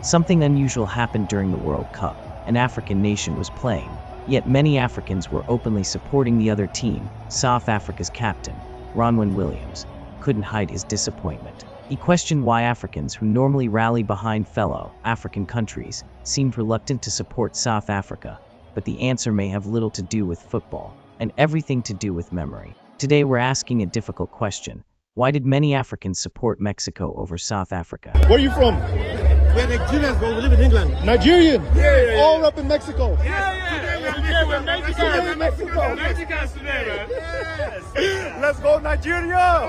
Something unusual happened during the World Cup. An African nation was playing, yet many Africans were openly supporting the other team. South Africa's captain, Ronwen Williams, couldn't hide his disappointment. He questioned why Africans who normally rally behind fellow African countries seemed reluctant to support South Africa, but the answer may have little to do with football and everything to do with memory. Today we're asking a difficult question. Why did many Africans support Mexico over South Africa? Where are you from? We're Nigerians, but we live in England. Nigerian? Yeah. All up in Mexico? Today we're Mexico. Mexicans today, man. Yes. Let's go Nigeria!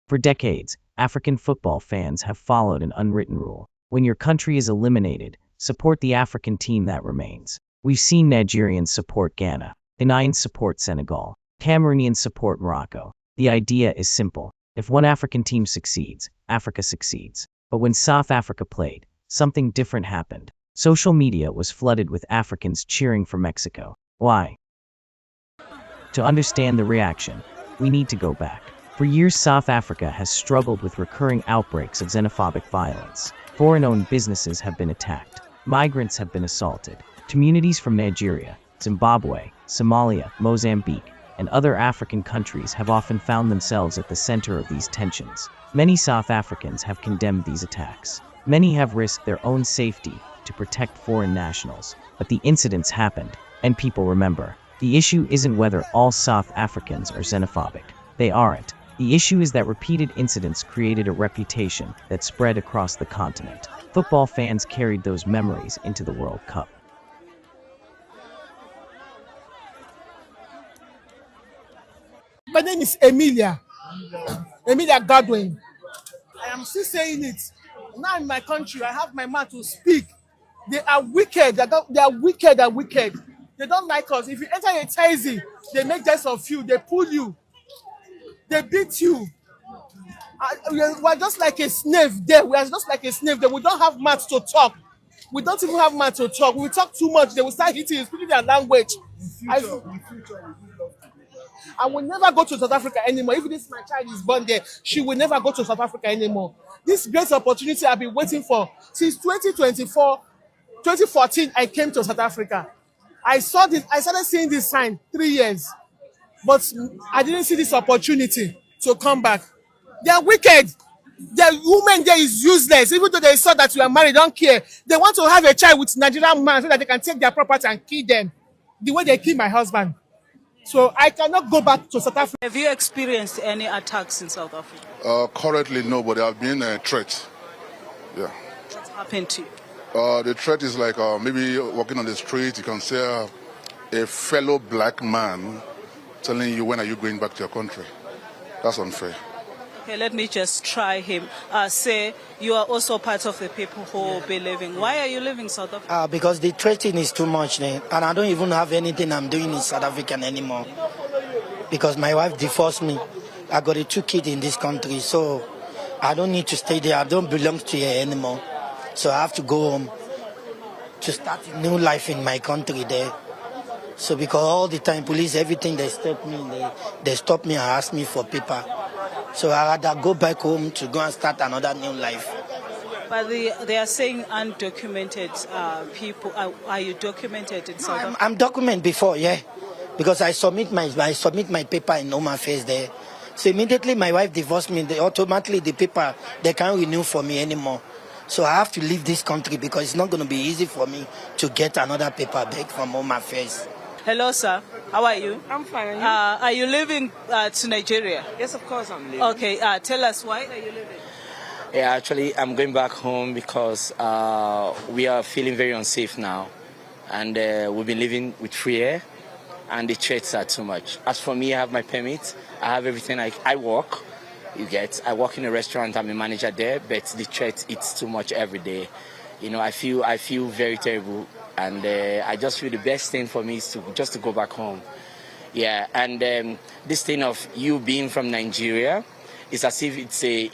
For decades, African football fans have followed an unwritten rule. When your country is eliminated, support the African team that remains. We've seen Nigerians support Ghana, Ghanaians support Senegal, Cameroonians support Morocco. The idea is simple. If one African team succeeds, Africa succeeds. But when South Africa played, something different happened. Social media was flooded with Africans cheering for Mexico. Why? To understand the reaction, we need to go back. For years, South Africa has struggled with recurring outbreaks of xenophobic violence. Foreign-owned businesses have been attacked. Migrants have been assaulted. Communities from Nigeria, Zimbabwe, Somalia, Mozambique, and other African countries have often found themselves at the center of these tensions. Many South Africans have condemned these attacks. Many have risked their own safety to protect foreign nationals. But the incidents happened, and people remember. The issue isn't whether all South Africans are xenophobic. They aren't. The issue is that repeated incidents created a reputation that spread across the continent. Football fans carried those memories into the World Cup. My name is Emilia Godwin. I am still saying it. Now in my country, I have my mouth to speak. They are wicked. They are wicked and wicked. They don't like us. If you enter a taxi, they make jest of you. They pull you. They beat you. We are just like a snake there. We are just like a snake there. We don't have mouth to talk. We don't even have mouth to talk. We talk too much. They will start hitting, speaking their language. I will never go to South Africa anymore. Even if my child is born there, she will never go to South Africa anymore. This great opportunity I've been waiting for since 2014, I came to South Africa. I started seeing this sign 3 years, but I didn't see this opportunity to come back. They are wicked. The woman there is useless. Even though they saw that you are married, don't care. They want to have a child with Nigerian man so that they can take their property and kill them. The way they kill my husband. So I cannot go back to South Africa. Have you experienced any attacks in South Africa? Currently, no, but there have been a threat. Yeah. What happened to you? The threat is like maybe walking on the street, you can see a fellow black man telling you, when are you going back to your country? That's unfair. Okay, let me just try him. Say you are also part of the people who will be leaving. Why are you leaving South Africa? Because the threatening is too much, and I don't even have anything I'm doing in South Africa anymore. Because my wife divorced me. I got 2 kids in this country, so I don't need to stay there. I don't belong to here anymore. So I have to go home to start a new life in my country there. So because all the time police, everything they stop me, they stop me and ask me for paper. So I rather go back home to go and start another new life. But they are saying undocumented people. Are you documented in South Africa? I'm documented before, yeah, because I submit my paper in Home Affairs there. So immediately my wife divorced me. Automatically the paper they can't renew for me anymore. So I have to leave this country because it's not going to be easy for me to get another paper back from Home Affairs. Hello, sir. How are you? I'm fine. Are you leaving to Nigeria? Yes, of course I'm leaving. Okay. Tell us, why are you leaving? Yeah, actually, I'm going back home because we are feeling very unsafe now. And we've been living with fear, and the threats are too much. As for me, I have my permit. I have everything. I work. I work in a restaurant. I'm a manager there, but the threat, it's too much every day. You know, I feel very terrible. And I just feel the best thing for me is to go back home. Yeah, and this thing of you being from Nigeria, it's as if it's a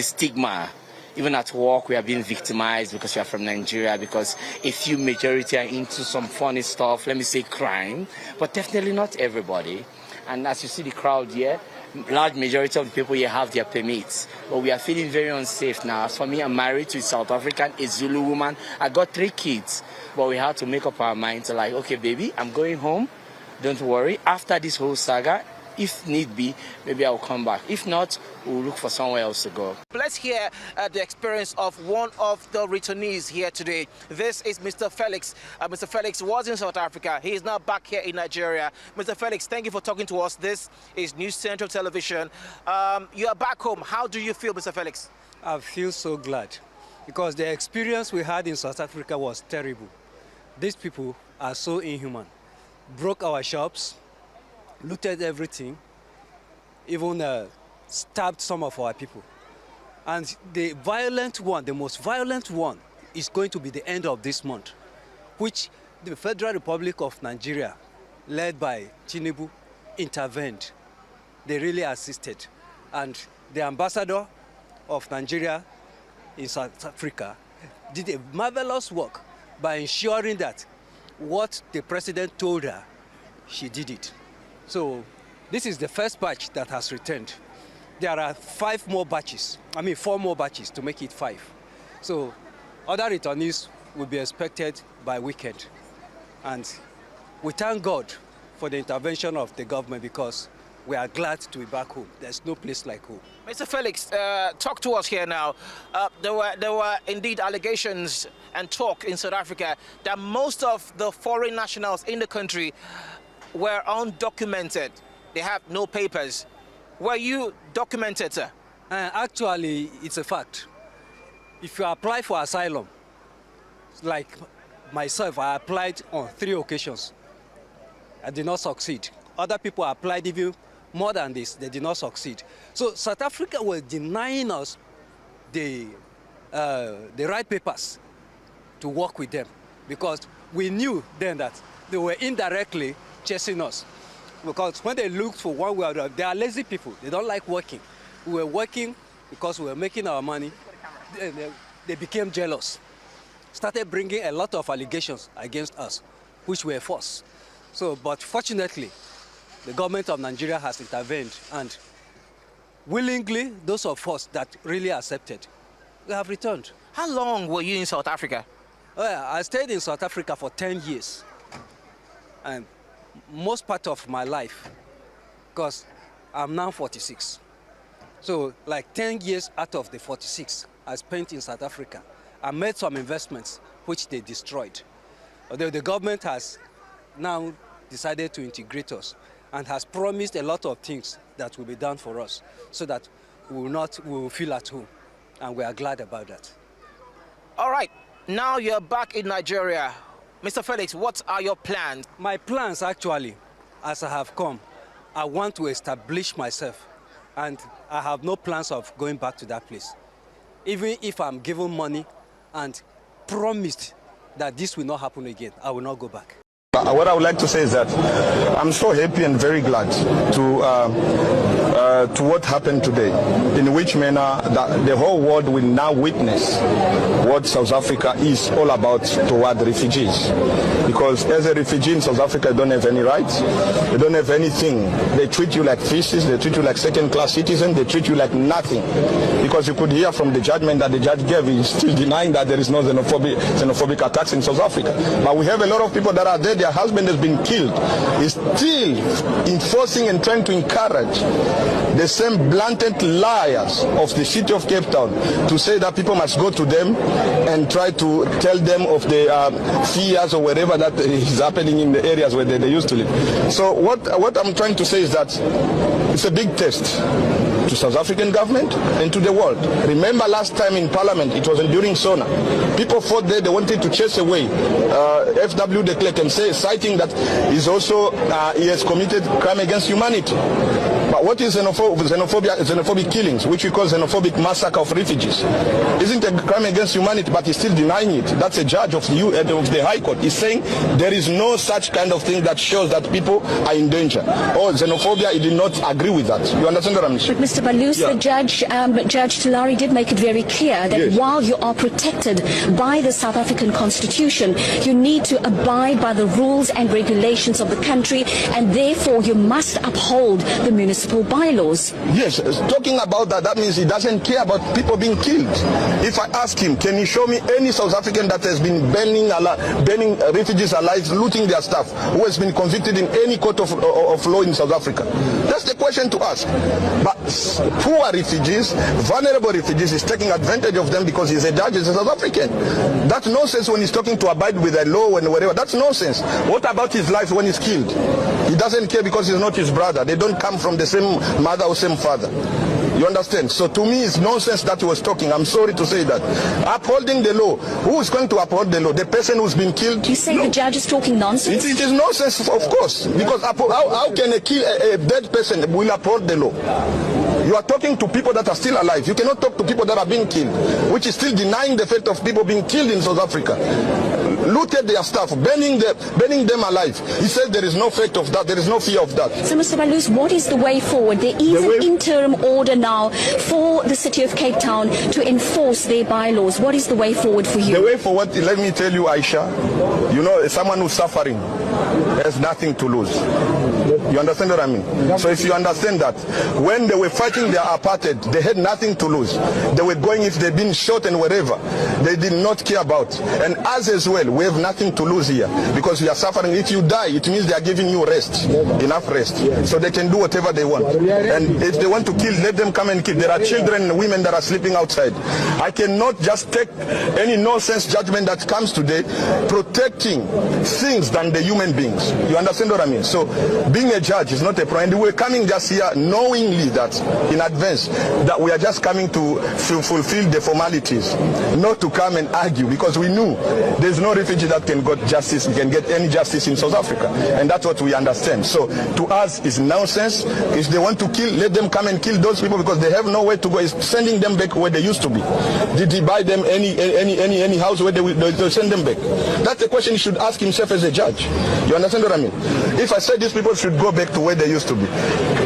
stigma. Even at work, we are being victimized because we are from Nigeria, because a few majority are into some funny stuff, let me say crime, but definitely not everybody. And as you see the crowd here, large majority of the people here have their permits. But we are feeling very unsafe now. As for me, I'm married to a South African, a Zulu woman. I got 3 kids. But we had to make up our minds like, okay, baby, I'm going home. Don't worry. After this whole saga, if need be, maybe I'll come back. If not, we'll look for somewhere else to go. Let's hear the experience of one of the returnees here today. This is Mr. Felix. Mr. Felix was in South Africa. He is now back here in Nigeria. Mr. Felix, thank you for talking to us. This is News Central Television. You are back home. How do you feel, Mr. Felix? I feel so glad because the experience we had in South Africa was terrible. These people are so inhuman. Broke our shops, looted everything, even stabbed some of our people. And the violent one, the most violent one, is going to be the end of this month, which the Federal Republic of Nigeria, led by Tinubu, intervened. They really assisted. And the ambassador of Nigeria in South Africa did a marvelous work by ensuring that what the president told her, she did it. So this is the first batch that has returned. There are 4 more batches to make it 5. So other returnees will be expected by weekend. And we thank God for the intervention of the government because we are glad to be back home. There's no place like home. Mr. Felix, talk to us here now. There were indeed allegations and talk in South Africa that most of the foreign nationals in the country were undocumented. They have no papers. Were you documented, sir? Actually, it's a fact. If you apply for asylum, like myself, I applied on 3 occasions. I did not succeed. Other people applied even more than this. They did not succeed. So South Africa was denying us the right papers to work with them because we knew then that they were indirectly chasing us. Because when they looked for one way or the other, they are lazy people. They don't like working. We were working because we were making our money. They became jealous. Started bringing a lot of allegations against us, which were false. So, but fortunately, the government of Nigeria has intervened, and willingly, those of us that really accepted, we have returned. How long were you in South Africa? Well, I stayed in South Africa for 10 years. And most part of my life, because I'm now 46. So like 10 years out of the 46 I spent in South Africa. I made some investments which they destroyed. Although the government has now decided to integrate us and has promised a lot of things that will be done for us so that we will feel at home, and we are glad about that. All right, now you're back in Nigeria. Mr. Felix, what are your plans? My plans actually, as I have come, I want to establish myself, and I have no plans of going back to that place. Even if I'm given money and promised that this will not happen again, I will not go back. What I would like to say is that I'm so happy and very glad to what happened today, in which manner that the whole world will now witness what South Africa is all about toward refugees. Because as a refugee in South Africa, you don't have any rights, you don't have anything. They treat you like fishes, they treat you like second-class citizens, they treat you like nothing. Because you could hear from the judgment that the judge gave, he's still denying that there is no xenophobic attacks in South Africa. But we have a lot of people that are there, their husband has been killed, is still enforcing and trying to encourage the same blatant liars of the city of Cape Town to say that people must go to them and try to tell them of the fears or whatever that is happening in the areas where they used to live. So what I'm trying to say is that it's a big test to South African government and to the world. Remember last time in Parliament, it was during SONA. People fought there, they wanted to chase away F.W. de Klerk and citing that he's also he has committed crime against humanity. But what is xenophobic killings, which we call xenophobic massacre of refugees? Isn't a crime against humanity, but he's still denying it. That's a judge of the High Court. He's saying there is no such kind of thing that shows that people are in danger. Or xenophobia, he did not agree with that. You understand what I'm saying? But Mr. Balus, yeah. Judge Tulari did make it very clear that yes, while you are protected by the South African Constitution, you need to abide by the rules and regulations of the country, and therefore you must uphold the municipal municipal bylaws. Yes, talking about that, that means he doesn't care about people being killed. If I ask him, can you show me any South African that has been burning refugees alive, looting their stuff, who has been convicted in any court of law in South Africa? That's the question to ask. But poor refugees, vulnerable refugees, is taking advantage of them because he's a judge, he's a South African. That's nonsense when he's talking to abide with the law and whatever. That's nonsense. What about his life when he's killed? He doesn't care because he's not his brother. They don't come from the same mother or same father. You understand? So to me, it's nonsense that he was talking. I'm sorry to say that. Upholding the law. Who is going to uphold the law? The person who's been killed? You say the judge is talking nonsense? It is nonsense, of course. Because how can a dead person will uphold the law? You are talking to people that are still alive. You cannot talk to people that are being killed, which is still denying the fact of people being killed in South Africa. Looted their stuff, burning them alive. He said there is no fact of that, there is no fear of that. So, Mr. Balus, what is the way forward? There is an interim order now for the city of Cape Town to enforce their bylaws. What is the way forward for you? The way forward, let me tell you, Aisha, you know, someone who's suffering has nothing to lose. You understand what I mean? So if you understand that, when they were fighting their apartheid, they had nothing to lose. They were going, if they've been shot and whatever, they did not care about. And us as well, we have nothing to lose here because we are suffering. If you die, it means they are giving you rest, enough rest, so they can do whatever they want. And if they want to kill, let them come and kill. There are children and women that are sleeping outside. I cannot just take any nonsense judgment that comes today protecting things than the human beings. You understand what I mean? So being a judge is not a problem. We're coming just here knowingly that in advance that we are just coming to fulfill the formalities, not to come and argue, because we knew there's no refugee that can get justice, can get any justice in South Africa, and that's what we understand. So to us is nonsense. If they want to kill, let them come and kill those people because they have nowhere to go. It's sending them back where they used to be. Did he buy them any house where they send them back? That's the question he should ask himself as a judge. You understand what I mean? If I said these people should go back to where they used to be,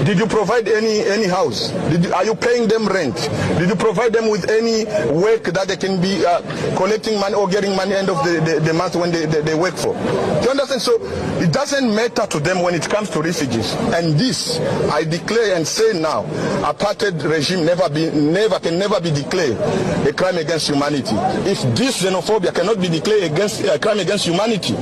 did you provide any house? Are you paying them rent? Did you provide them with any work that they can be collecting money or getting money end of the month when they work for? Do you understand? So it doesn't matter to them when it comes to refugees. And this, I declare and say now, apartheid regime can never be declared a crime against humanity. If this xenophobia cannot be declared against a crime against humanity,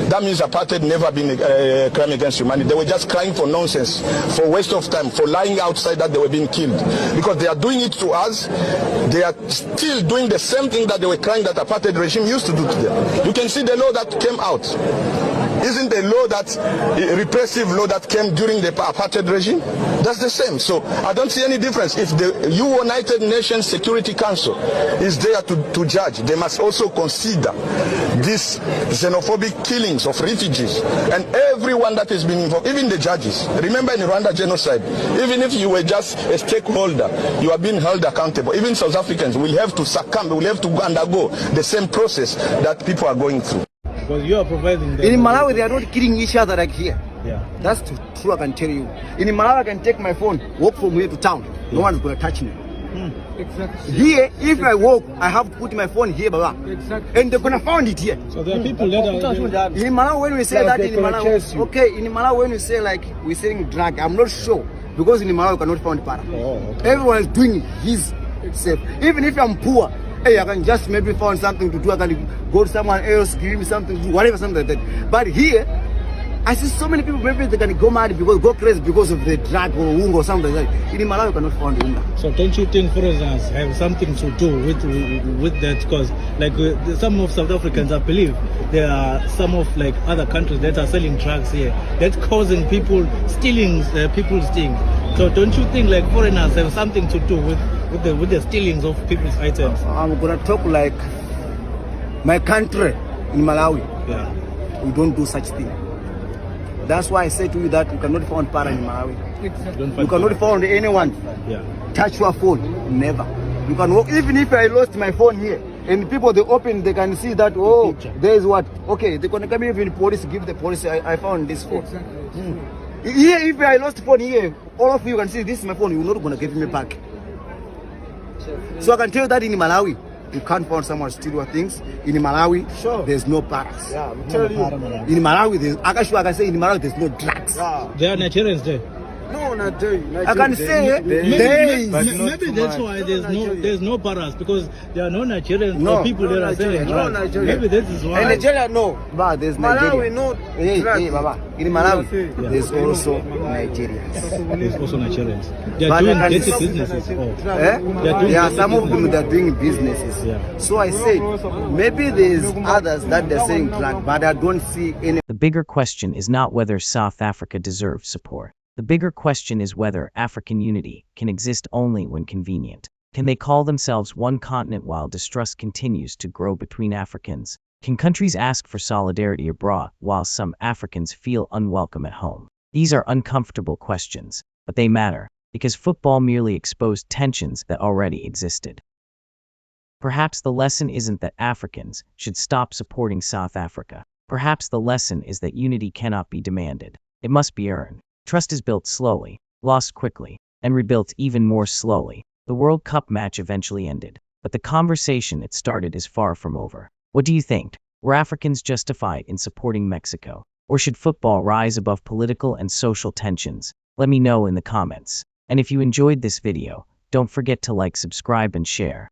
that means apartheid never been a crime against humanity. They were just crying for nonsense, for waste of time, for lying outside that they were being killed. Because they are doing it to us, they are still doing the same thing that they were crying that apartheid regime used to do to them. You can see the law that came out. Isn't the law that repressive law that came during the apartheid regime? That's the same. So I don't see any difference. If the United Nations Security Council is there to judge, they must also consider these xenophobic killings of refugees and everyone that has been involved, even the judges. Remember in Rwanda genocide, even if you were just a stakeholder, you are being held accountable. Even South Africans will have to succumb, will have to undergo the same process that people are going through. Because you are providing them. In Malawi, they are not killing each other like here. Yeah. That's true, I can tell you. In Malawi, I can take my phone, walk from here to town. No one's going to touch me. Exactly. Here, if I walk, I have to put my phone here, blah, blah. Exactly. And they're going to find it here. So there are people that are... In Malawi, when we say that in Malawi, okay, in Malawi, when we say like we're selling drug, I'm not sure. Because in Malawi, we cannot find para. Okay. Everyone is doing it. He's safe. Even if I'm poor, hey, I can just maybe find something to do. I can go to someone else, give me something to do, whatever, something like that. But here, I see so many people, maybe they can go mad because go crazy because of the drug or wung or something like that. In Malawi, you cannot find wunga. So don't you think foreigners have something to do with that? Because like some of South Africans, I believe there are some of like other countries that are selling drugs here that's causing people stealing people's things. So don't you think like foreigners have something to do with the stealings of people's items? I'm gonna talk like my country in Malawi. Yeah. We don't do such thing. That's why I say to you that you cannot find para in Malawi. Exactly. You cannot find anyone. Yeah. Touch your phone. Never. You can walk, even if I lost my phone here, and people they open, they can see that, oh, there is what. Okay, they're gonna come here, even police, give the police, I found this phone. Exactly. Here, if I lost phone here, all of you can see this is my phone, you're not gonna give me back. So I can tell you that in Malawi, you can't find someone steal your things. In Malawi, there's no paras. Yeah, I'm telling you. In Malawi, I can say in Malawi there's no drugs. Yeah. There are Nigerians there. No, Nigeria. I can say maybe that's why there's no paras, because there are no Nigerians or people that are selling drugs. Maybe that is why. In Nigeria, no. But there's Nigeria. Malawi, no. Hey, Baba. In Malawi, there's also Nigerians. There's also Nigerians. They are doing dirty businesses. There are some of them that are doing businesses. Yeah. So I said, maybe there's others that they're saying drug, but I don't see any. The bigger question is not whether South Africa deserves support. The bigger question is whether African unity can exist only when convenient. Can they call themselves one continent while distrust continues to grow between Africans? Can countries ask for solidarity abroad while some Africans feel unwelcome at home? These are uncomfortable questions, but they matter, because football merely exposed tensions that already existed. Perhaps the lesson isn't that Africans should stop supporting South Africa. Perhaps the lesson is that unity cannot be demanded. It must be earned. Trust is built slowly, lost quickly, and rebuilt even more slowly. The World Cup match eventually ended, but the conversation it started is far from over. What do you think? Were Africans justified in supporting Mexico? Or should football rise above political and social tensions? Let me know in the comments. And if you enjoyed this video, don't forget to like, subscribe, and share.